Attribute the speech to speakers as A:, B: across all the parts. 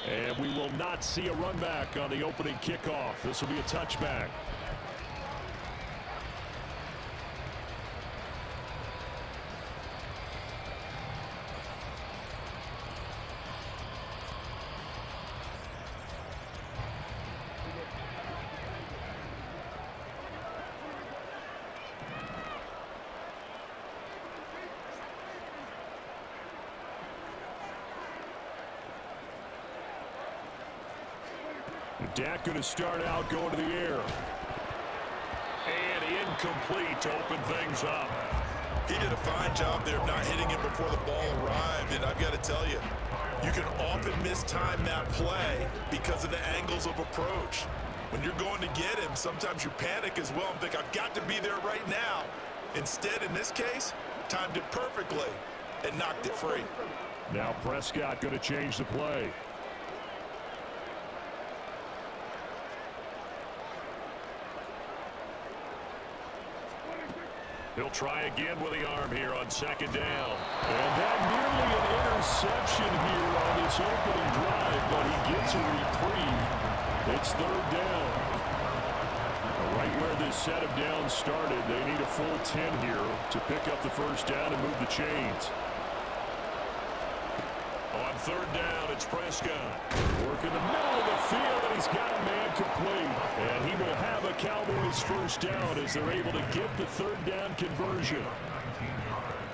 A: And we will not see a run back on the opening kickoff. This will be a touchback. Dak going to start out going to the air. And incomplete to open things up.
B: He did a fine job there of not hitting it before the ball arrived. And I've got to tell you, you can often mistime that play because of the angles of approach. When you're going to get him, sometimes you panic as well and think, I've got to be there right now. Instead, in this case, timed it perfectly and knocked it free.
A: Now Prescott going to change the play. He'll try again with the arm here on second down. And that nearly an interception here on this opening drive, but he gets a reprieve. It's third down. Right where this set of downs started, they need a full 10 here to pick up the first down and move the chains. On third down, it's Prescott. Work in the middle of the field, and he's got a man complete. And he will have a Cowboys first down as they're able to get the third down conversion.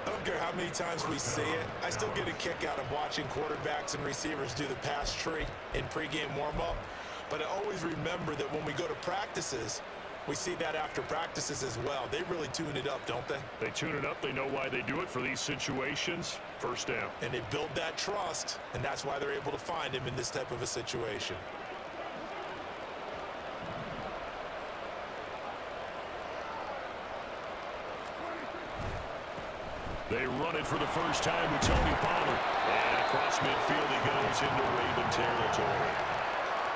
B: I don't care how many times we see it. I still get a kick out of watching quarterbacks and receivers do the pass tree in pregame warm-up. But I always remember that when we go to practices, we see that after practices as well. They really tune it up, don't they?
A: They tune it up. They know why they do it for these situations. First down.
B: And they build that trust, and that's why they're able to find him in this type of a situation.
A: They run it for the first time with Tony Pollard. And across midfield he goes into Raven territory.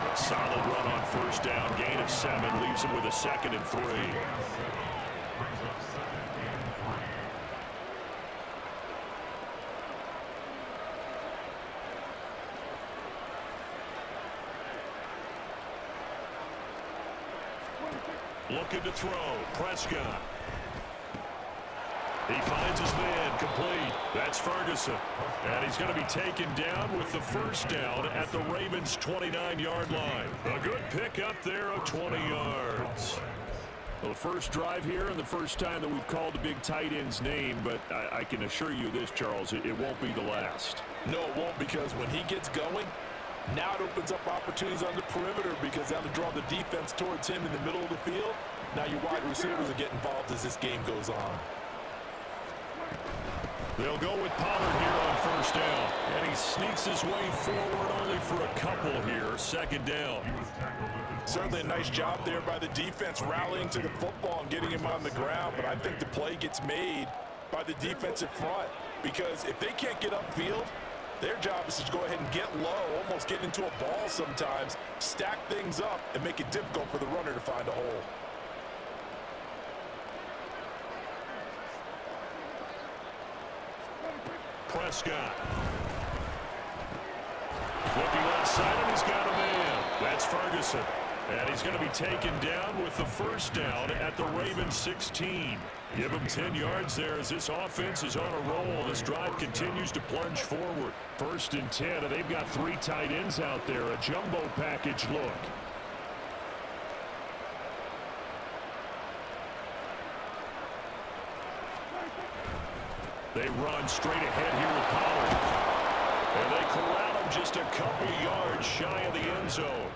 A: A solid run on first down. Gain of 7 leaves him with a 2nd and 3. Looking to throw. Prescott. He finds his man complete. That's Ferguson. And he's going to be taken down with the first down at the Ravens' 29-yard line. A good pickup there of 20 yards. Well, the first drive here and the first time that we've called the big tight end's name, but I can assure you this, Charles, it won't be the last.
B: No, it won't, because when he gets going, now it opens up opportunities on the perimeter because they have to draw the defense towards him in the middle of the field. Now your wide receivers will get involved as this game goes on.
A: They'll go with Pollard here on first down. And he sneaks his way forward only for a couple here. Second down.
B: Certainly a nice job there by the defense rallying to the football and getting him on the ground. But I think the play gets made by the defensive front. Because if they can't get upfield, their job is to go ahead and get low, almost get into a ball sometimes, stack things up, and make it difficult for the runner to find a hole.
A: Prescott. Looking outside him, he's got a man. That's Ferguson. And he's going to be taken down with the first down at the Ravens 16. Give him 10 yards there as this offense is on a roll. This drive continues to plunge forward. First and 10, and they've got 3 tight ends out there. A jumbo package look. They run straight ahead here with Pollard. And they corral him just a couple yards shy of the end zone.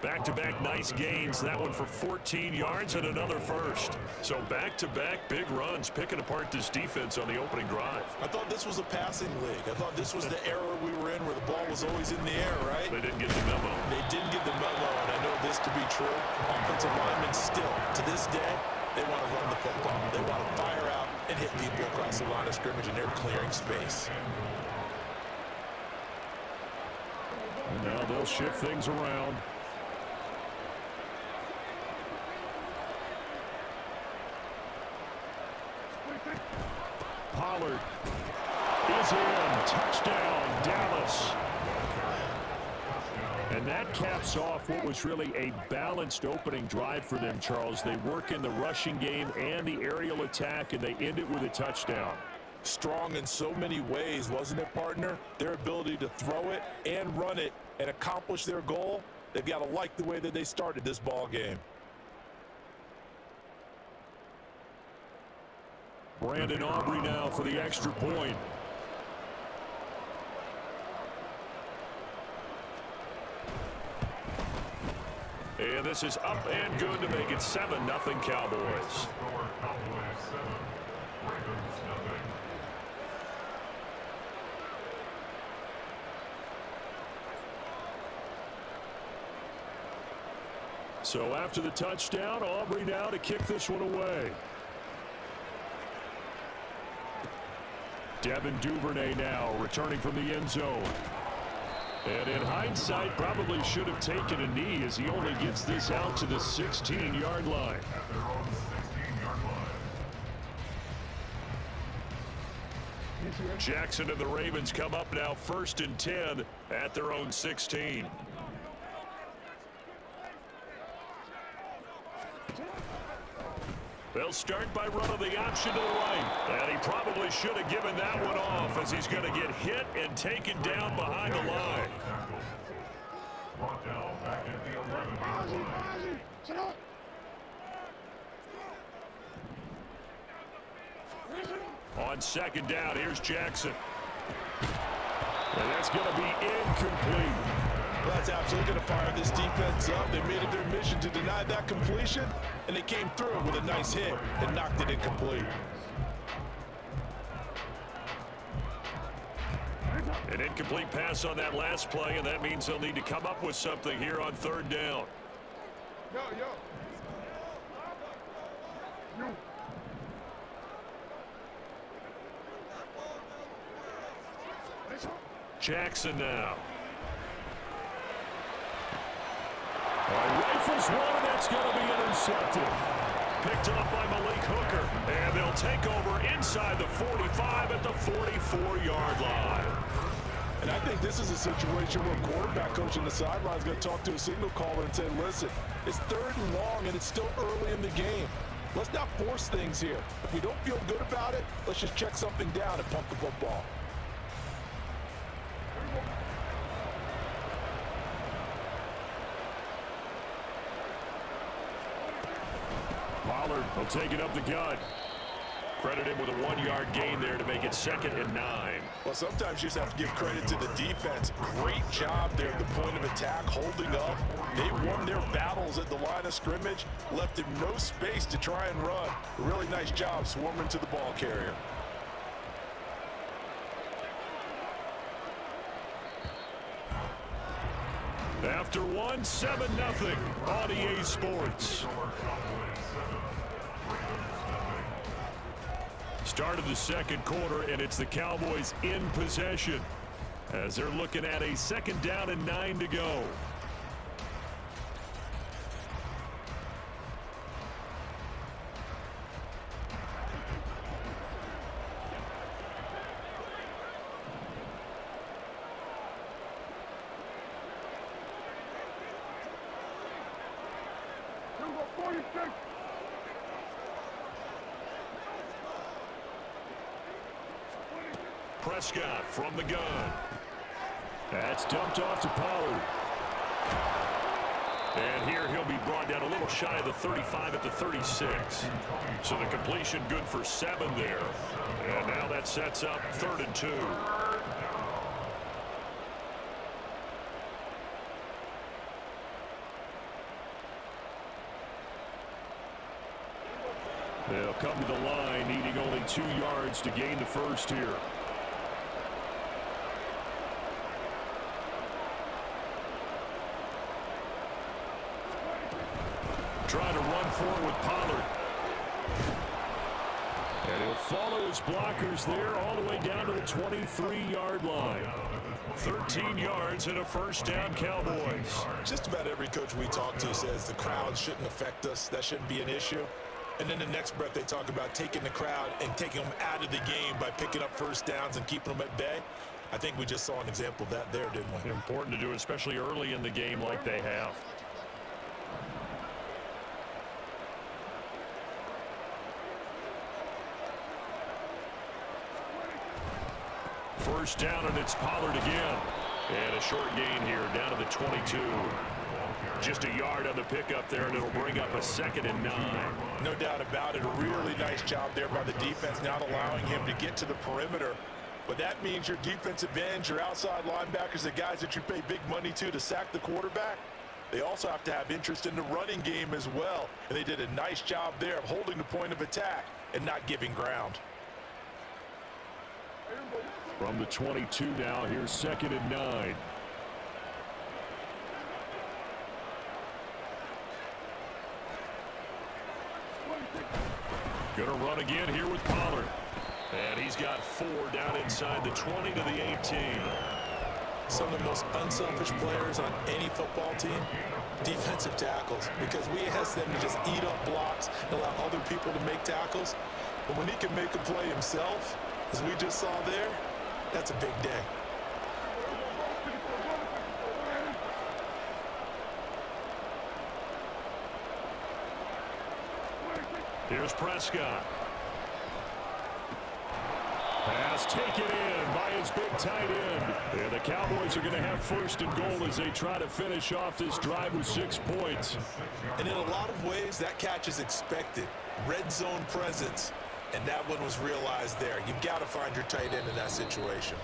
A: Back-to-back nice gains. That one for 14 yards and another first. So back-to-back big runs, picking apart this defense on the opening drive.
B: I thought this was a passing league. I thought this was the era we were in where the ball was always in the air, right?
A: They didn't get the memo.
B: They didn't get the memo, and I know this to be true. Offensive linemen still, to this day, they want to run the football. They want to fire out and hit people across the line of scrimmage, and they're clearing space.
A: Now they'll shift things around. Pollard is in. Touchdown, Dallas. And that caps off what was really a balanced opening drive for them, Charles. They work in the rushing game and the aerial attack, and they end it with a touchdown.
B: Strong in so many ways, wasn't it, partner? Their ability to throw it and run it and accomplish their goal, they've got to like the way that they started this ball game.
A: Brandon Aubrey now for the extra point. And this is up and good to make it 7-0 Cowboys. So after the touchdown, Aubrey now to kick this one away. Devin Duvernay now returning from the end zone. And in hindsight, probably should have taken a knee as he only gets this out to the 16-yard line. Jackson and the Ravens come up now 1st and 10 at their own 16. They'll start by running the option to the right. And he probably should have given that one off as he's going to get hit and taken down behind the line. On 2nd down, here's Jackson. And that's going to be incomplete.
B: Well, that's absolutely going to fire this defense up. They made it their mission to deny that completion, and they came through with a nice hit and knocked it incomplete.
A: An incomplete pass on that last play, and that means they'll need to come up with something here on 3rd down. Jackson now. Rifles one, and that's going to be intercepted. Picked up by Malik Hooker, and they'll take over inside the 45 at the 44-yard line.
B: And I think this is a situation where a quarterback coach on the sideline is going to talk to a signal caller and say, listen, it's 3rd and long, and it's still early in the game. Let's not force things here. If we don't feel good about it, let's just check something down and pump the football.
A: Pollard will take it up the gut. Credit him with a 1-yard gain there to make it 2nd and 9.
B: Well, sometimes you just have to give credit to the defense. Great job there at the point of attack, holding up. They won their battles at the line of scrimmage, left him no space to try and run. A really nice job swarming to the ball carrier.
A: After 7-0 on EA Sports. Start of the 2nd quarter, and it's the Cowboys in possession as they're looking at a 2nd down and 9 to go. Prescott from the gun. That's dumped off to Pollard. And here he'll be brought down a little shy of the 35 at the 36. So the completion good for 7 there. And now that sets up 3rd and 2. They'll come to the line, needing only 2 yards to gain the first here. Trying to run forward with Pollard. And he'll follow his blockers there all the way down to the 23-yard line. 13 yards and a 1st down, Cowboys.
B: Just about every coach we talk to says the crowd shouldn't affect us. That shouldn't be an issue. And then the next breath they talk about taking the crowd and taking them out of the game by picking up 1st downs and keeping them at bay. I think we just saw an example of that there, didn't we?
A: Important to do, especially early in the game like they have. First down, and it's Pollard again. And a short gain here, down to the 22. Just a yard on the pickup there, and it'll bring up a 2nd and 9.
B: No doubt about it. A really nice job there by the defense, not allowing him to get to the perimeter. But that means your defensive ends, your outside linebackers, the guys that you pay big money to sack the quarterback, they also have to have interest in the running game as well. And they did a nice job there of holding the point of attack and not giving ground.
A: From the 22 now, here's 2nd and 9. Gonna run again here with Pollard. And he's got 4 down inside the 20 to the 18.
B: Some of the most unselfish players on any football team, defensive tackles, because we ask them to just eat up blocks and allow other people to make tackles. But when he can make a play himself, as we just saw there, that's a big day.
A: Here's Prescott. Pass taken in by his big tight end. And the Cowboys are going to have 1st and goal as they try to finish off this drive with 6 points.
B: And in a lot of ways, that catch is expected. Red zone presence. And that one was realized there. You've got to find your tight end in that situation.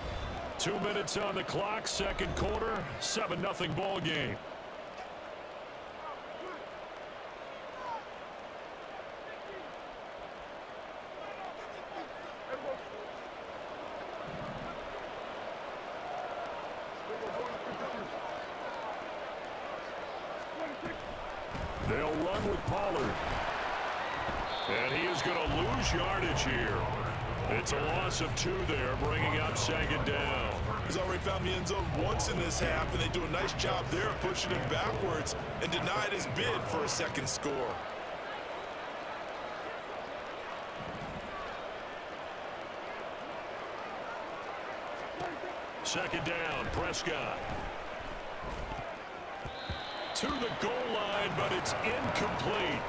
A: 2 minutes on the clock, 2nd quarter, 7-0 ball game. They'll run with Pollard. And he is going to lose yardage here. It's a loss of 2 there, bringing up 2nd down.
B: He's already found the end zone once in this half, and they do a nice job there of pushing him backwards and denied his bid for a 2nd score.
A: Second down, Prescott. To the goal line, but it's incomplete.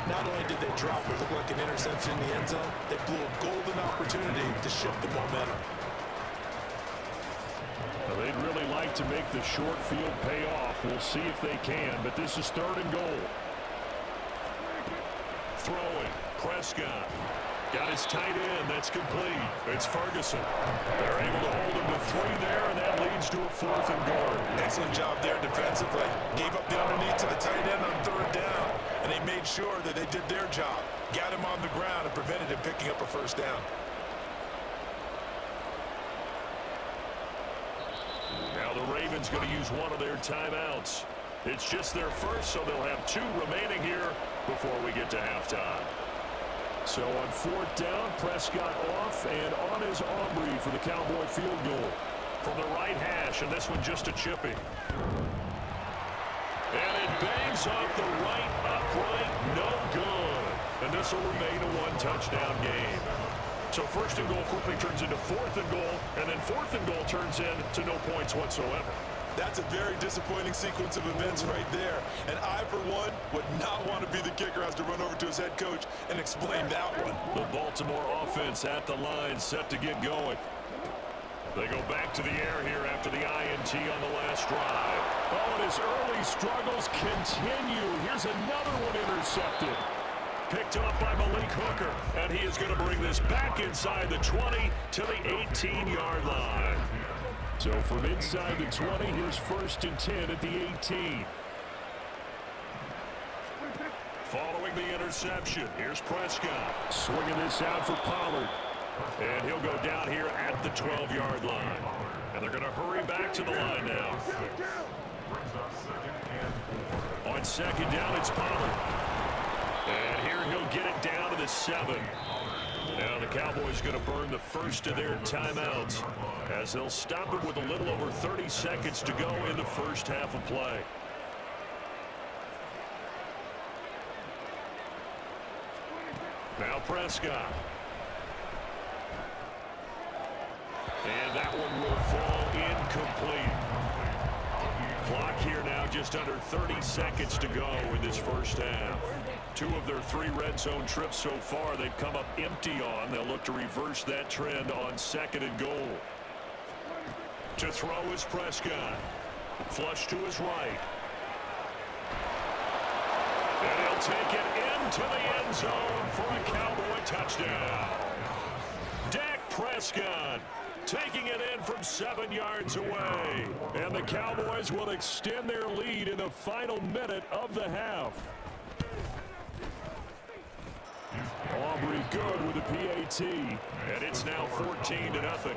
B: Not only did they drop what looked like an interception in the end zone, they blew a golden opportunity to shift the momentum.
A: Well, they'd really like to make the short field pay off. We'll see if they can, but this is 3rd and goal. Throwing, Prescott. Got his tight end. That's complete. It's Ferguson. They're able to hold him to 3 there, and that leads to a 4th and goal.
B: Excellent job there defensively. Gave up the underneath to the tight end on 3rd down, and they made sure that they did their job. Got him on the ground and prevented him picking up a 1st down.
A: Now the Ravens going to use one of their timeouts. It's just their first, so they'll have 2 remaining here before we get to halftime. So on 4th down, Prescott off and on his Aubrey for the Cowboy field goal from the right hash, and this one just a chipping. And it bangs off the right upright, no good. And this will remain a 1-touchdown game. So 1st and goal quickly turns into 4th and goal, and then 4th and goal turns into no points whatsoever.
B: That's a very disappointing sequence of events right there. And I, for one, would not want to be the kicker, has to run over to his head coach and explain that one.
A: The Baltimore offense at the line, set to get going. They go back to the air here after the INT on the last drive. Oh, and his early struggles continue. Here's another one intercepted. Picked up by Malik Hooker, and he is going to bring this back inside the 20 to the 18-yard line. So from inside the 20, here's 1st and 10 at the 18. Following the interception, here's Prescott. Swinging this out for Pollard. And he'll go down here at the 12-yard line. And they're going to hurry back to the line now. On 2nd down, it's Pollard. And here he'll get it down to the 7. Now the Cowboys going to burn the first of their timeouts as they'll stop it with a little over 30 seconds to go in the first half of play. Now Prescott. And that one will fall incomplete. Clock here now just under 30 seconds to go in this first half. 2 of their 3 red zone trips so far they've come up empty on. They'll look to reverse that trend on 2nd and goal. To throw is Prescott. Flush to his right. And he'll take it into the end zone for a Cowboy touchdown. Dak Prescott taking it in from 7 yards away. And the Cowboys will extend their lead in the final minute of the half. Aubrey good with a PAT. And it's now 14-0.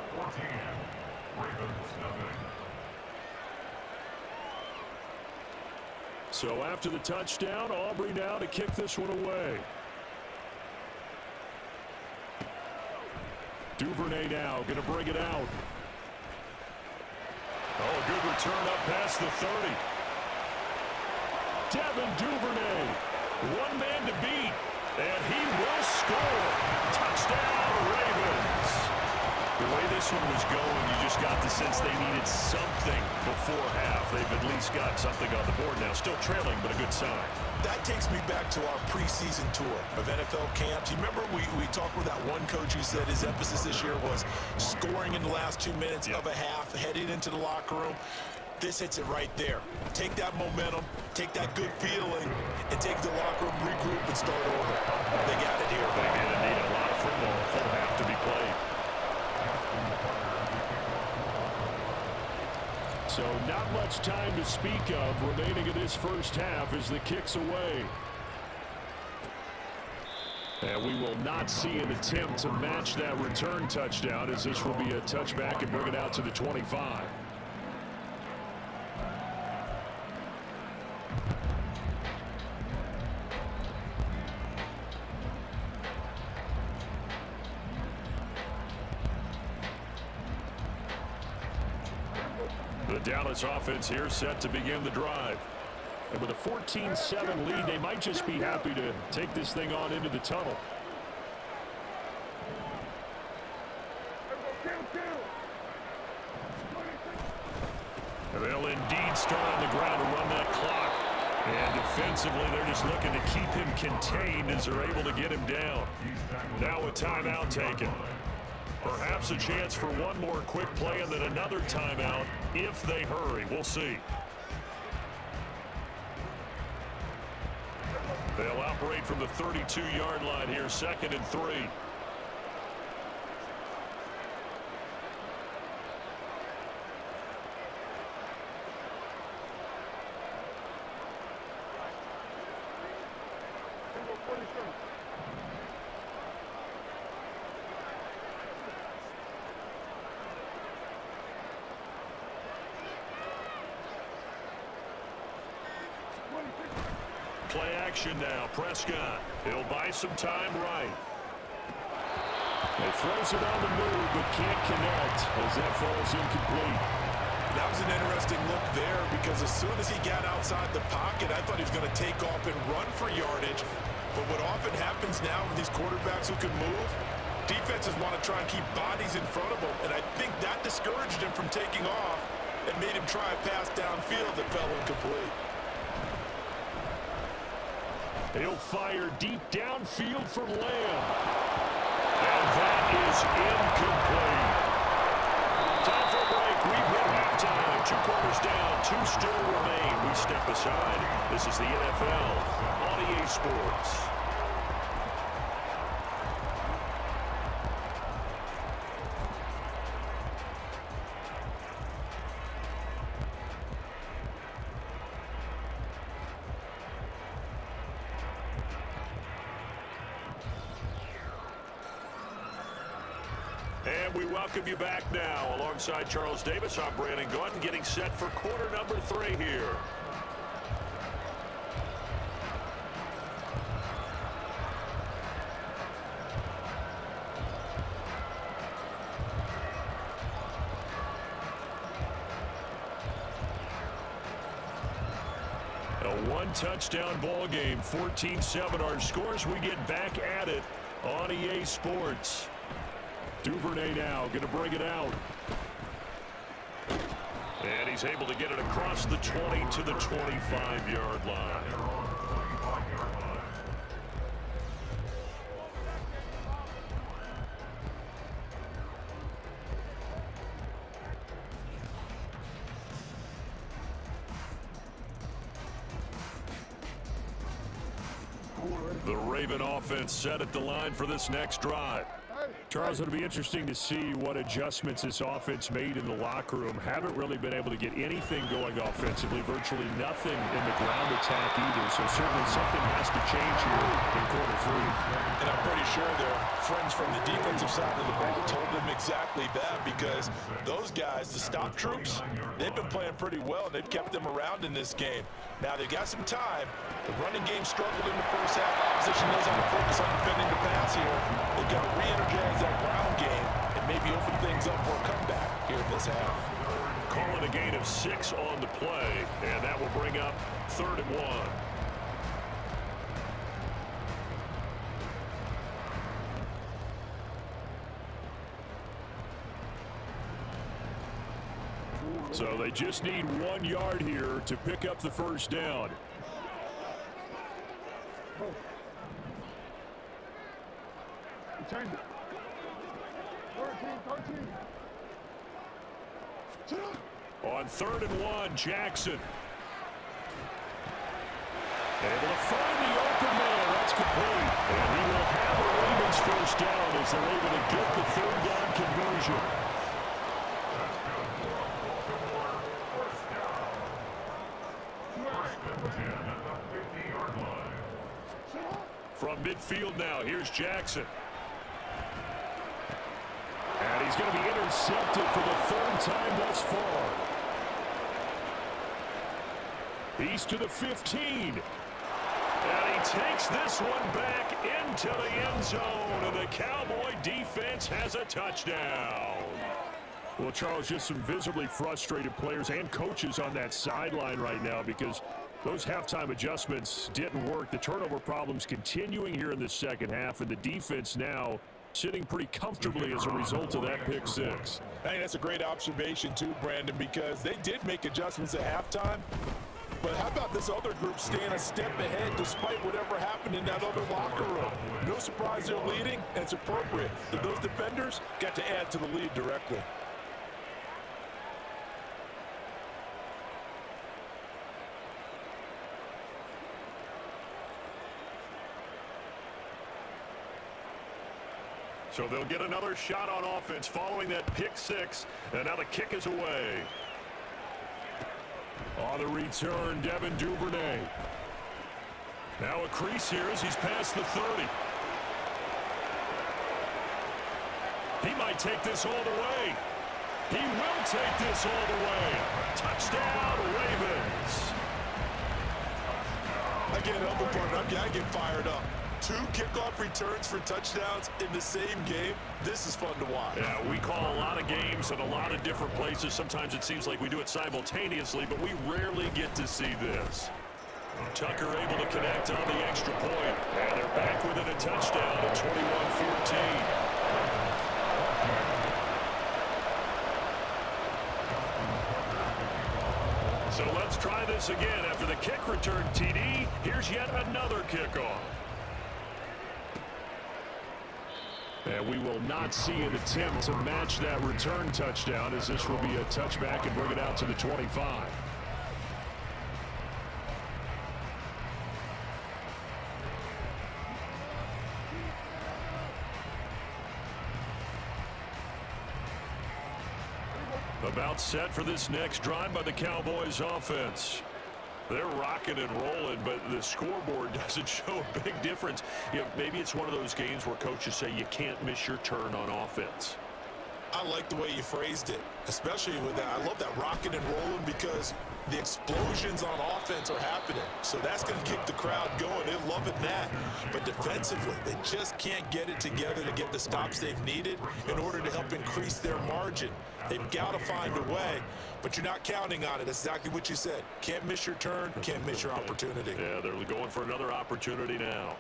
A: So after the touchdown, Aubrey now to kick this one away. Duvernay now going to bring it out. Oh, good return up past the 30. Devin Duvernay, 1 man to beat, and he will score. Touchdown, Ravens. The way this one was going, you just got the sense they needed something before half. They've at least got something on the board now. Still trailing, but a good sign.
B: That takes me back to our preseason tour of NFL camps. You remember we talked with that one coach who said his emphasis this year was scoring in the last 2 minutes of a half, heading into the locker room. This hits it right there. Take that momentum, take that good feeling, and take the locker room, regroup, and start over. They got it here.
A: They're going to need a lot of football. Full half to be played. So not much time to speak of remaining in this first half as the kick's away. And we will not see an attempt to match that return touchdown, as this will be a touchback and bring it out to the 25. The Dallas offense here set to begin the drive. And with a 14-7 lead, they might just be happy to take this thing on into the tunnel. And they'll indeed start on the ground to run that clock. And defensively, they're just looking to keep him contained as they're able to get him down. Now a timeout taken. Perhaps a chance for one more quick play and then another timeout if they hurry. We'll see. They'll operate from the 32-yard line here, 2nd and 3. Play action now. Prescott. He'll buy some time right. He throws it on the move, but can't connect as that falls incomplete.
B: That was an interesting look there because as soon as he got outside the pocket, I thought he was going to take off and run for yardage. But what often happens now with these quarterbacks who can move, defenses want to try and keep bodies in front of them. And I think that discouraged him from taking off and made him try a pass downfield that fell incomplete.
A: He'll fire deep downfield for Lamb. And that is incomplete. Time for a break. We've hit halftime. 2 quarters down. 2 still remain. We step aside. This is the NFL on EA Sports. And we welcome you back now. Alongside Charles Davis, I'm Brandon Gordon, getting set for quarter number 3 here. A 1-touchdown ball game, 14-7 our scores. We get back at it on EA Sports. Duvernay now going to bring it out. And he's able to get it across the 20 to the 25-yard line. The Raven offense set at the line for this next drive. Charles, it'll be interesting to see what adjustments this offense made in the locker room. Haven't really been able to get anything going offensively, virtually nothing in the ground attack either. So certainly something has to change here in quarter three.
B: And I'm pretty sure their friends from the defensive side of the ball told them exactly that, because those guys, the stop troops, they've been playing pretty well, and they've kept them around in this game. Now they've got some time. The running game struggled in the first half. Opposition knows how to focus on defending the pass here. They've got to re-energize that ground game and maybe open things up for a comeback here in this half.
A: Calling a gain of 6 on the play, and that will bring up 3rd and 1. So they just need 1 yard here to pick up the first down. On 3rd and 1, Jackson. Able to find the open man. That's complete. And he will have the Ravens first down as they're able to get the 3rd down conversion. From midfield now, here's Jackson. And he's going to be intercepted for the 3rd time thus far. He's to the 15. And he takes this one back into the end zone, and the Cowboy defense has a touchdown. Well, Charles, just some visibly frustrated players and coaches on that sideline right now because those halftime adjustments didn't work. The turnover problems continuing here in the second half, and the defense now sitting pretty comfortably as a result of that pick six.
B: I think that's a great observation too, Brandon, because they did make adjustments at halftime. But how about this other group staying a step ahead despite whatever happened in that other locker room? No surprise they're leading, and it's appropriate that those defenders got to add to the lead directly.
A: So they'll get another shot on offense following that pick six, and now the kick is away. On the return, Devin Duvernay. Now a crease here as he's past the 30. He might take this all the way. He will take this all the way. Touchdown, Ravens.
B: Again, Elvin Barton, I get fired up. 2 kickoff returns for touchdowns in the same game. This is fun to watch.
A: Yeah, we call a lot of games in a lot of different places. Sometimes it seems like we do it simultaneously, but we rarely get to see this. Tucker able to connect on the extra point. And they're back within a touchdown at 21-14. So let's try this again. After the kick return TD, here's yet another kickoff. And we will not see an attempt to match that return touchdown, as this will be a touchback and bring it out to the 25. About set for this next drive by the Cowboys offense. They're rocking and rolling, but the scoreboard doesn't show a big difference. You know, maybe it's one of those games where coaches say you can't miss your turn on offense.
B: I like the way you phrased it, especially with that. I love that rocking and rolling because the explosions on offense are happening. So that's going to keep the crowd going. They're loving that. But defensively, they just can't get it together to get the stops they've needed in order to help increase their margin. They've got to find a way, but you're not counting on it. That's exactly what you said. Can't miss your turn, can't miss your opportunity.
A: Yeah, they're going for another opportunity now.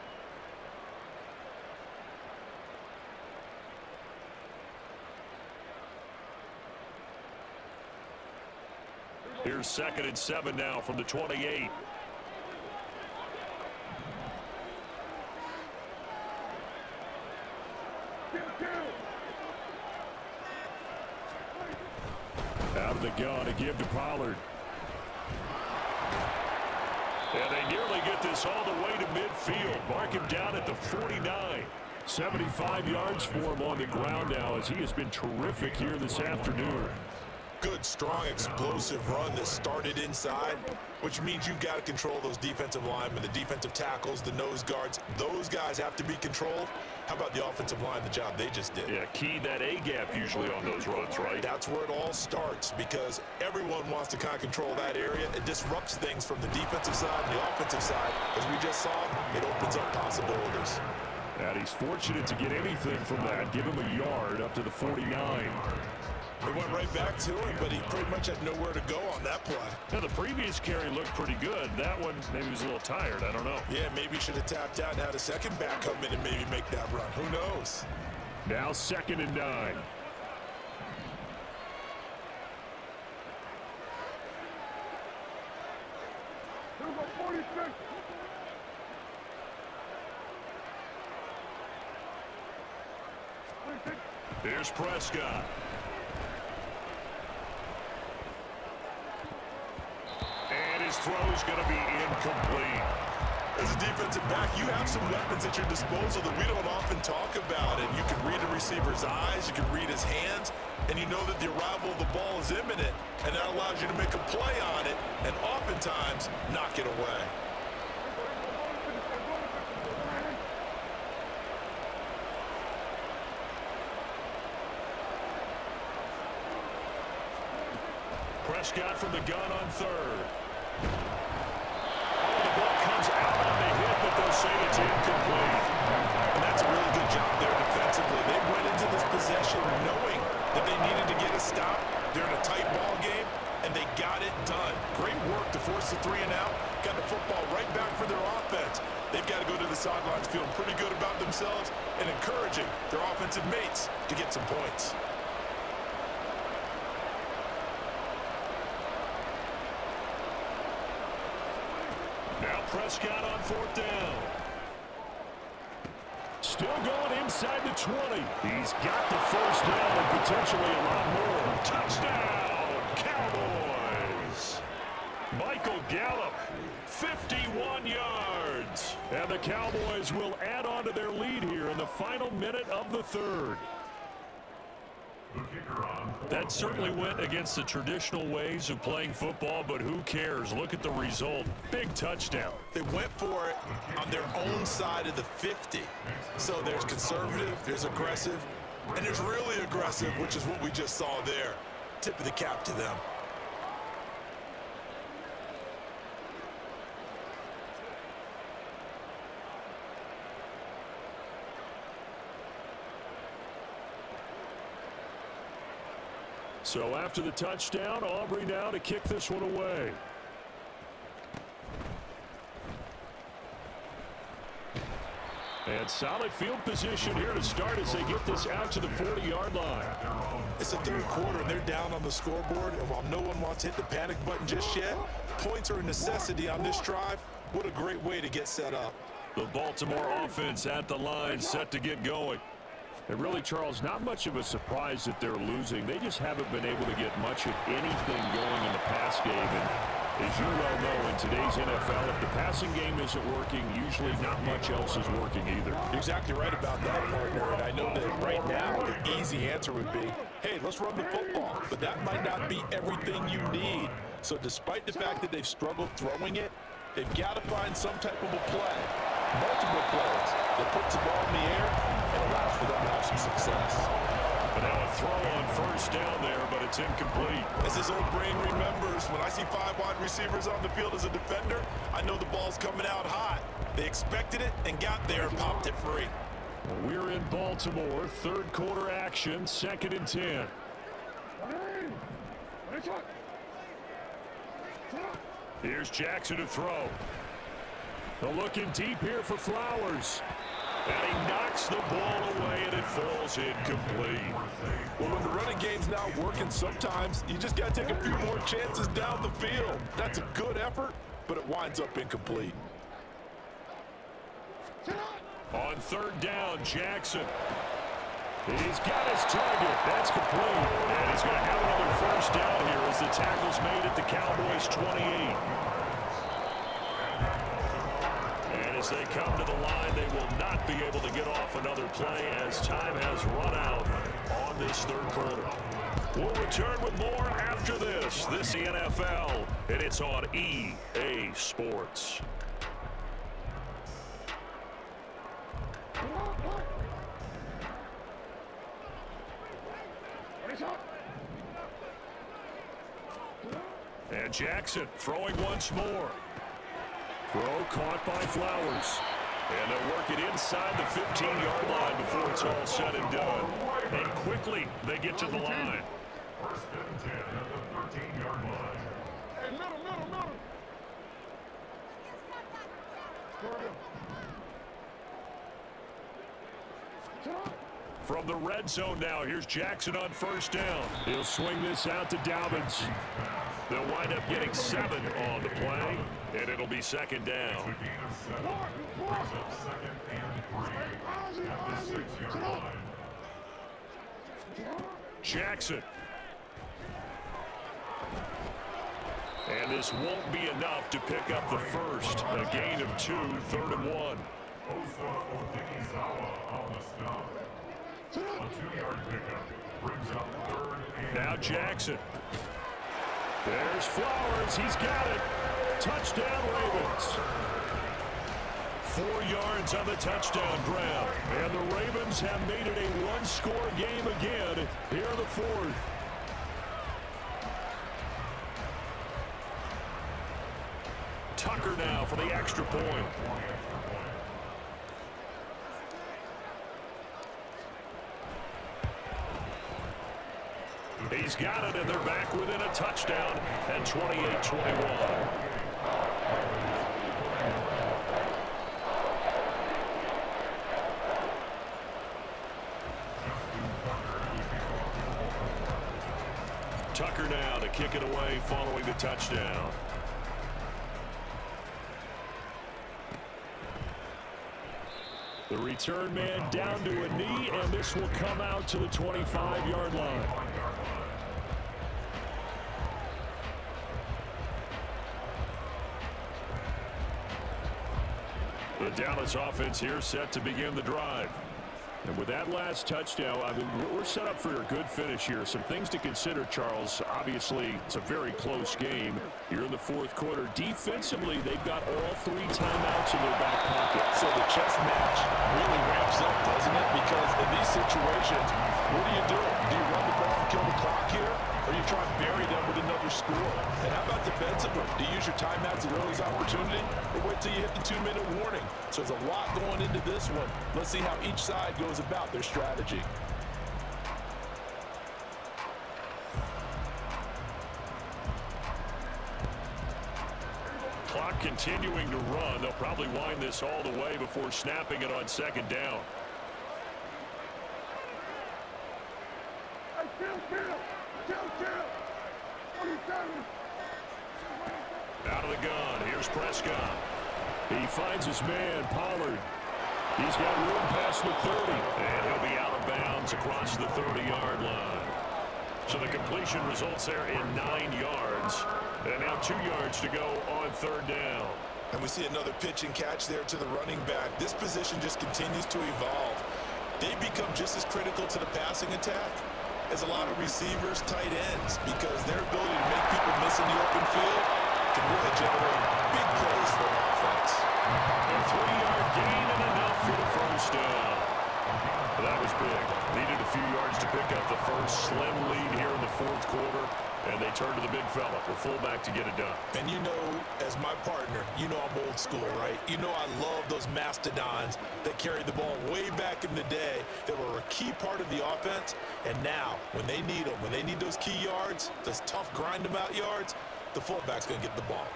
A: Here's 2nd and 7 now from the 28. Out of the gun to give to Pollard. And they nearly get this all the way to midfield. Mark him down at the 49. 75 yards for him on the ground now as he has been terrific here this afternoon.
B: Good, strong, explosive run that started inside, which means you've got to control those defensive linemen, the defensive tackles, the nose guards. Those guys have to be controlled. How about the offensive line, the job they just did?
A: Yeah, key that A-gap usually on those runs, right?
B: That's where it all starts because everyone wants to kind of control that area. It disrupts things from the defensive side and the offensive side. As we just saw, it opens up possibilities.
A: And he's fortunate to get anything from that. Give him a yard up to the 49.
B: It went right back to him, but he pretty much had nowhere to go on that play.
A: Now, the previous carry looked pretty good. That one, maybe he was a little tired. I don't know.
B: Yeah, maybe he should have tapped out and had a second back come in and maybe make that run. Who knows?
A: Now 2nd and 9. Here's Prescott. And his throw's going to be incomplete.
B: As a defensive back, you have some weapons at your disposal that we don't often talk about. And you can read a receiver's eyes, you can read his hands, and you know that the arrival of the ball is imminent. And that allows you to make a play on it and oftentimes knock it away.
A: Prescott from the gun on 3rd. The ball comes out on the hit, but they'll say it's incomplete.
B: And that's a really good job there defensively. They went into this possession knowing that they needed to get a stop. They're in a tight ball game, and they got it done. Great work to force the 3 and out. Got the football right back for their offense. They've got to go to the sidelines feeling pretty good about themselves and encouraging their offensive mates to get some points.
A: Now Prescott on 4th down. Still going inside the 20. He's got the 1st down and potentially a lot more. Touchdown, Cowboys. Michael Gallup, 51 yards. And the Cowboys will add on to their lead here in the final minute of the 3rd. That certainly went against the traditional ways of playing football, but who cares? Look at the result. Big touchdown.
B: They went for it on their own side of the 50. So there's conservative, there's aggressive, and there's really aggressive, which is what we just saw there. Tip of the cap to them.
A: So after the touchdown, Aubrey now to kick this one away. And solid field position here to start as they get this out to the 40-yard line.
B: It's the 3rd quarter, and they're down on the scoreboard. And while no one wants to hit the panic button just yet, points are a necessity on this drive. What a great way to get set up.
A: The Baltimore offense at the line, set to get going. And really, Charles, not much of a surprise that they're losing. They just haven't been able to get much of anything going in the pass game. And as you well know, in today's NFL, if the passing game isn't working, usually not much else is working either.
B: You're exactly right about that, partner. And I know that right now the easy answer would be, hey, let's run the football. But that might not be everything you need. So despite the fact that they've struggled throwing it, they've got to find some type of a play. Multiple plays that puts the ball in the air and allows for them to have some success.
A: But now a throw on 1st down there, but it's incomplete.
B: As his old brain remembers, when I see 5 wide receivers on the field as a defender, I know the ball's coming out hot. They expected it and got there and popped it free.
A: We're in Baltimore, 3rd quarter action, 2nd and 10. Here's Jackson to throw. They're looking deep here for Flowers. And he knocks the ball away, and it falls incomplete.
B: Well, when the running game's not working, sometimes you just got to take a few more chances down the field. That's a good effort, but it winds up incomplete.
A: On third down, Jackson. He's got his target. That's complete. And he's going to have another first down here as the tackle's made at the Cowboys' 28. And as they come to the line, they will not be able to get off another play as time has run out on this third quarter. We'll return with more after this. This is the NFL, and it's on EA Sports. And Jackson throwing once more. Throw caught by Flowers. And they'll work it inside the 15-yard line before it's all said and done. And quickly, they get to the line.
C: First and 10 at the 13-yard line. Hey, middle.
A: From the red zone now, here's Jackson on first down. He'll swing this out to Dobbins. They'll wind up getting 7 on the play, and it'll be second down. Jackson. And this won't be enough to pick up the first. A gain of 2, 3rd and 1.
C: A 2-yard pickup brings up 3rd and
A: now Jackson. There's Flowers. He's got it. Touchdown, Ravens. 4 yards on the touchdown grab. And the Ravens have made it a one-score game again here in the fourth. Tucker now for the extra point. He's got it, and they're back within a touchdown at 28-21. Tucker now to kick it away following the touchdown. The return man down to a knee, and this will come out to the 25-yard line. The Dallas offense here set to begin the drive. And with that last touchdown, I mean, we're set up for a good finish here. Some things to consider, Charles. Obviously, it's a very close game here in the fourth quarter. Defensively, they've got all 3 timeouts in their back pocket.
B: So the chess match really ramps up, doesn't it? Because in these situations, what do you do? Do you run the ball and kill the clock here? Or you try and bury them with another score? And how about defensively? Do you use your timeouts at early opportunity? Or wait till you hit the 2-minute warning? So there's a lot going into this one. Let's see how each side goes about their strategy.
A: Clock continuing to run. They'll probably wind this all the way before snapping it on second down. Out of the gun. Here's Prescott. He finds his man, Pollard. He's got room past the 30, and he'll be out of bounds across the 30-yard line. So the completion results there in 9 yards, and now 2 yards to go on third down.
B: And we see another pitch and catch there to the running back. This position just continues to evolve. They become just as critical to the passing attack as a lot of receivers, tight ends, because their ability to make people miss in the open field can really generate big plays for an offense.
A: A 3-yard gain and enough for the first down. That was big. Needed a few yards to pick up the first. Slim lead here in the fourth quarter, and they turn to the big fella, the fullback, to get it done.
B: And you know, as my partner, you know I'm old school, right? You know I love those mastodons that carried the ball way back in the day that were a key part of the offense. And now, when they need them, when they need those key yards, those tough grind-them-out yards, the fullback's going to get the ball.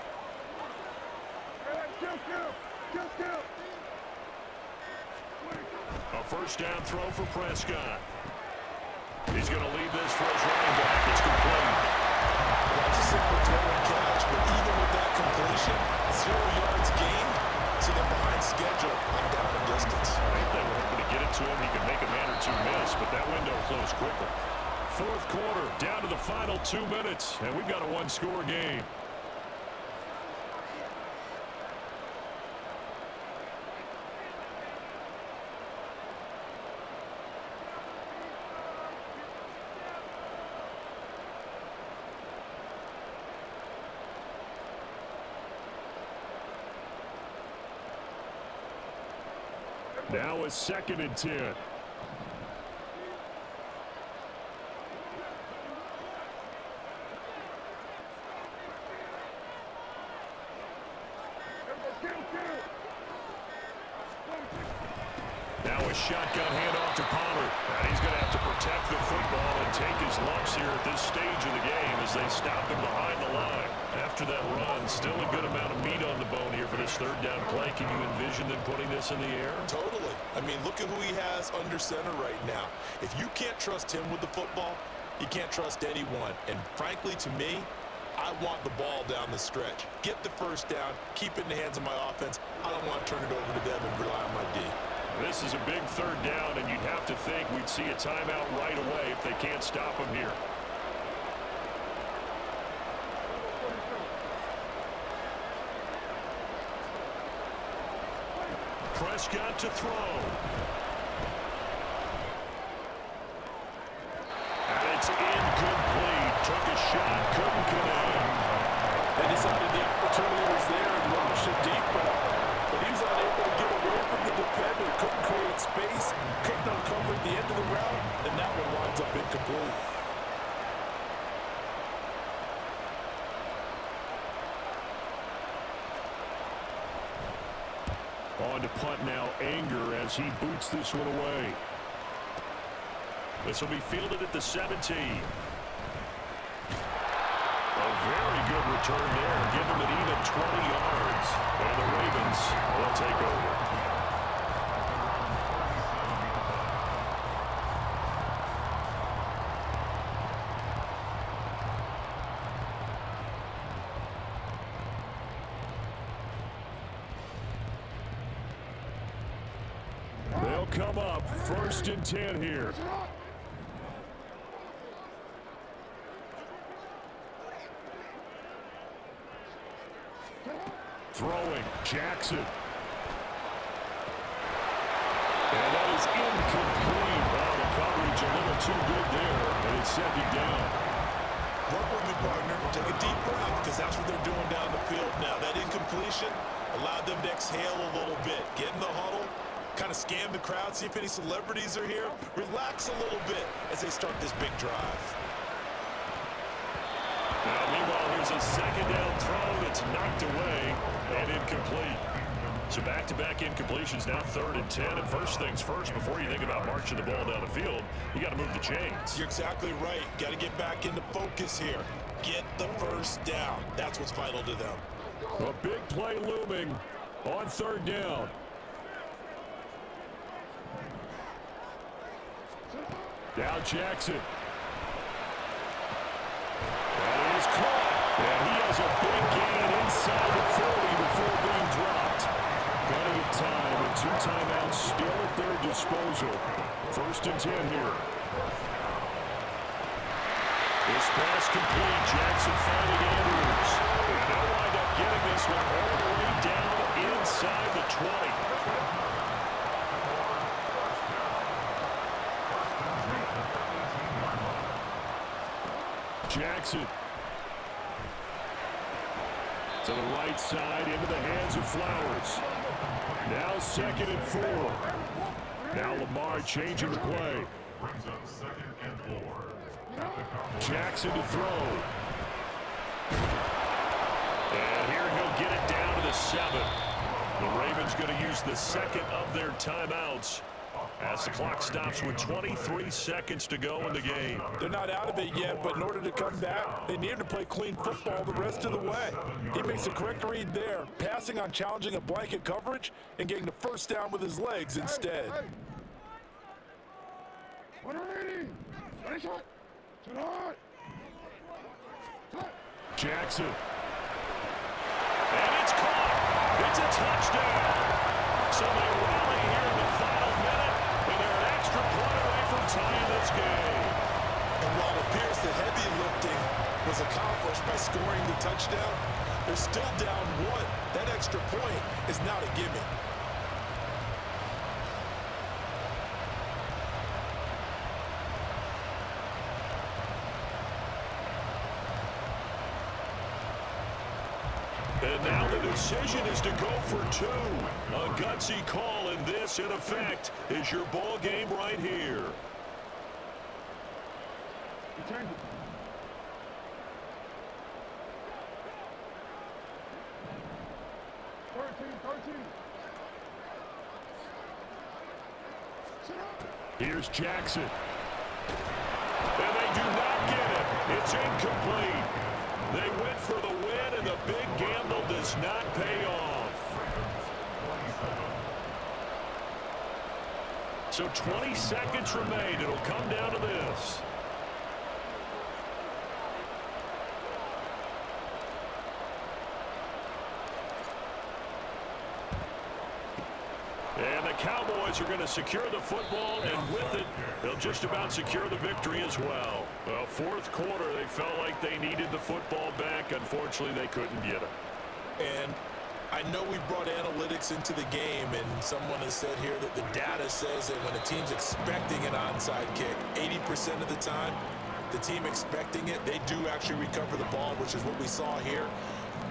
A: A first down throw for Prescott. He's going to lead this for his running back. It's complete.
B: That's a simple throw and catch, but even with that completion, 0 yards gained, so they're behind schedule on down and distance.
A: I think they were able to get it to him. He could make a man or two miss, but that window closed quickly. Fourth quarter, down to the final 2 minutes, and we've got a one-score game. Now a 2nd and 10. Now a shotgun handoff to Pollard. And he's going to have to protect the football and take his lumps here at this stage of the game as they stop him behind the line. After that run, still a good amount of meat on the bone here for this third down play. Can you envision them putting this in the air?
B: Totally. I mean, look at who he has under center right now. If you can't trust him with the football, you can't trust anyone. And frankly, to me, I want the ball down the stretch. Get the first down, keep it in the hands of my offense. I don't want to turn it over to them and rely on my D.
A: This is a big third down, and you'd have to think we'd see a timeout right away if they can't stop him here. Prescott to throw. And it's incomplete. Took a shot, couldn't connect.
D: They decided the opportunity was there and launched it deep, but he was unable to get away from the defender. Couldn't create space, couldn't uncover at the end of the route, and that one winds up incomplete.
A: On to punt now, Anger, as he boots this one away. This will be fielded at the 17. A very good return there. Give him an even 20 yards. And the Ravens will take over. They'll come up 1st and 10 here. Throwing, Jackson. And that is incomplete. Wow, the coverage a little too good there, and it's sent him down.
B: Work with me, partner. Take a deep breath, because that's what they're doing down the field now. That incompletion allowed them to exhale a little bit. Get in the huddle, kind of scan the crowd, see if any celebrities are here. Relax a little bit as they start this big drive.
A: Now, meanwhile, here's a 2nd down throw that's knocked away and incomplete. So back-to-back incompletions, now 3rd and 10. And first things first, before you think about marching the ball down the field, you got to move the chains.
B: You're exactly right. Got to get back into focus here. Get the first down. That's what's vital to them.
A: A big play looming on 3rd down. Now Jackson. That is caught. And he has a big gain inside the 40 before being dropped. Plenty of time and 2 timeouts still at their disposal. 1st and 10 here. This pass complete. Jackson finding Andrews. And they'll wind up getting this one all the way down inside the 20. Jackson. To the right side, into the hands of Flowers. Now 2nd and 4. Now Lamar changing the play.
C: Brings up 2nd and 4.
A: Jackson to throw. And here he'll get it down to the 7. The Ravens going to use the 2nd of their timeouts as the clock stops with 23 seconds to go in the game.
D: They're not out of it yet, but in order to come back, they need to play clean football the rest of the way. He makes a correct read there, passing on challenging a blanket coverage and getting the first down with his legs instead.
A: Jackson. And it's caught. It's a touchdown. So they rally here in the final minute, and they're an extra point away from tying this game.
B: And while it appears the heavy lifting was accomplished by scoring the touchdown, they're still down one. That extra point is not a gimme.
A: And now the decision is to go for two. A gutsy call, and this, in effect, is your ball game right here. Here's Jackson. And they do not get it. It's incomplete. They went for the win, and the big gamble does not pay off. So 20 seconds remain. It'll come down to this. And the Cowboys are going to secure the football, and with it, they'll just about secure the victory as well. Well, fourth quarter, they felt like they needed the football back. Unfortunately, they couldn't get it.
B: And I know we brought analytics into the game, and someone has said here that the data says that when a team's expecting an onside kick, 80% of the time, the team expecting it, they do actually recover the ball, which is what we saw here.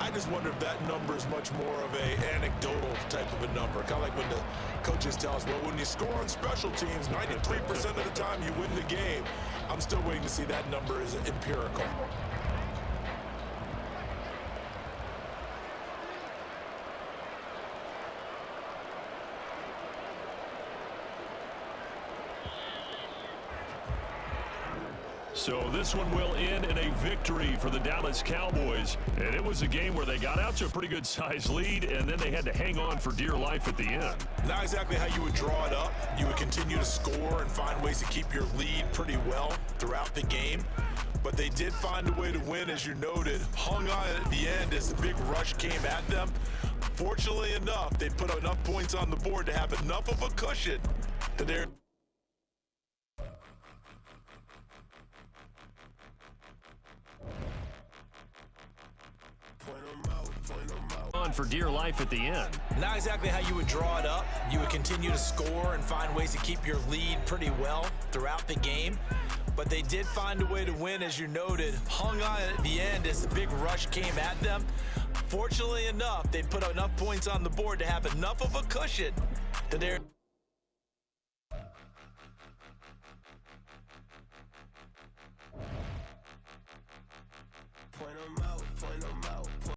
B: I just wonder if that number is much more of a anecdotal type of a number. Kind of like when the coaches tell us, well, when you score on special teams, 93% of the time you win the game. I'm still waiting to see that number is empirical.
A: So this one will end in a victory for the Dallas Cowboys. And it was a game where they got out to a pretty good size lead, and then they had to hang on for dear life at the end.
B: Not exactly how you would draw it up. You would continue to score and find ways to keep your lead pretty well throughout the game. But they did find a way to win, as you noted. Hung on at the end as the big rush came at them. Fortunately enough, they put enough points on the board to have enough of a cushion to their...
A: On for dear life at the end.
B: Not exactly how you would draw it up. You would continue to score and find ways to keep your lead pretty well throughout the game. But they did find a way to win, as you noted. Hung on at the end as the big rush came at them. Fortunately enough, they put enough points on the board to have enough of a cushion to their...